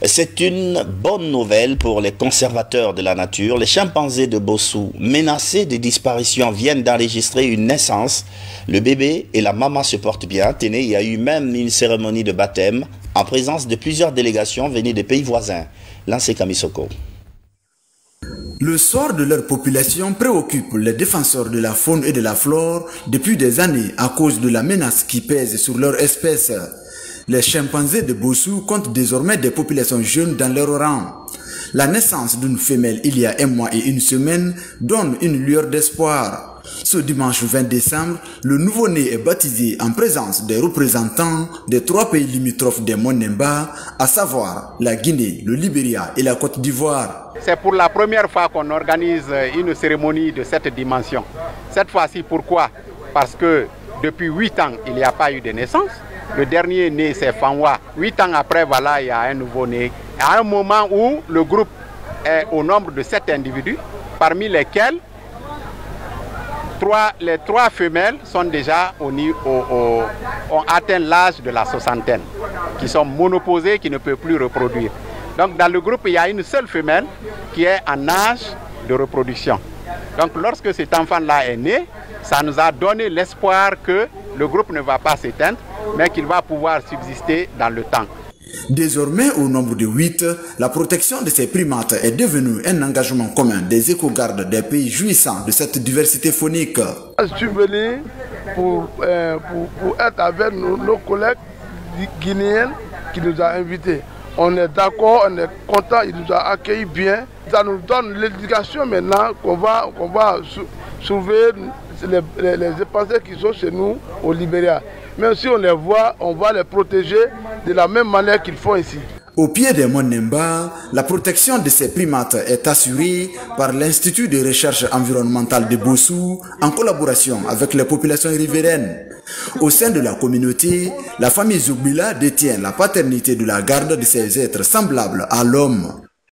C'est une bonne nouvelle pour les conservateurs de la nature. Les chimpanzés de Bossou, menacés de disparition, viennent d'enregistrer une naissance. Le bébé et la maman se portent bien. Tenez, il y a eu même une cérémonie de baptême en présence de plusieurs délégations venues des pays voisins. Lancé Kamisoko. Le sort de leur population préoccupe les défenseurs de la faune et de la flore depuis des années à cause de la menace qui pèse sur leur espèce. Les chimpanzés de Bossou comptent désormais des populations jeunes dans leur rang. La naissance d'une femelle il y a un mois et une semaine donne une lueur d'espoir. Ce dimanche 20 décembre, le nouveau-né est baptisé en présence des représentants des 3 pays limitrophes des Monnemba, à savoir la Guinée, le Libéria et la Côte d'Ivoire. C'est pour la première fois qu'on organise une cérémonie de cette dimension. Cette fois-ci, pourquoi? Parce que depuis 8 ans, il n'y a pas eu de naissance. Le dernier né, c'est Fanwa. 8 ans après, voilà, il y a un nouveau-né. À un moment où le groupe est au nombre de 7 individus, parmi lesquels les 3 femelles sont déjà ont atteint l'âge de la soixantaine, qui sont monoposées, qui ne peuvent plus reproduire. Donc dans le groupe, il y a une seule femelle qui est en âge de reproduction. Donc lorsque cet enfant-là est né, ça nous a donné l'espoir que le groupe ne va pas s'éteindre, mais qu'il va pouvoir subsister dans le temps. Désormais, au nombre de 8, la protection de ces primates est devenue un engagement commun des éco-gardes des pays jouissant de cette diversité faunique. Je suis venu pour être avec nos collègues guinéens qui nous ont invités. On est d'accord, on est content, ils nous ont accueillis bien. Ça nous donne l'éducation maintenant qu'on va sauver les épaisseurs qui sont chez nous au Libéria. Même si on les voit, on va les protéger de la même manière qu'ils font ici. Au pied des Monnemba, la protection de ces primates est assurée par l'Institut de recherche environnementale de Bossou en collaboration avec les populations riveraines. Au sein de la communauté, la famille Zougbila détient la paternité de la garde de ces êtres semblables à l'homme.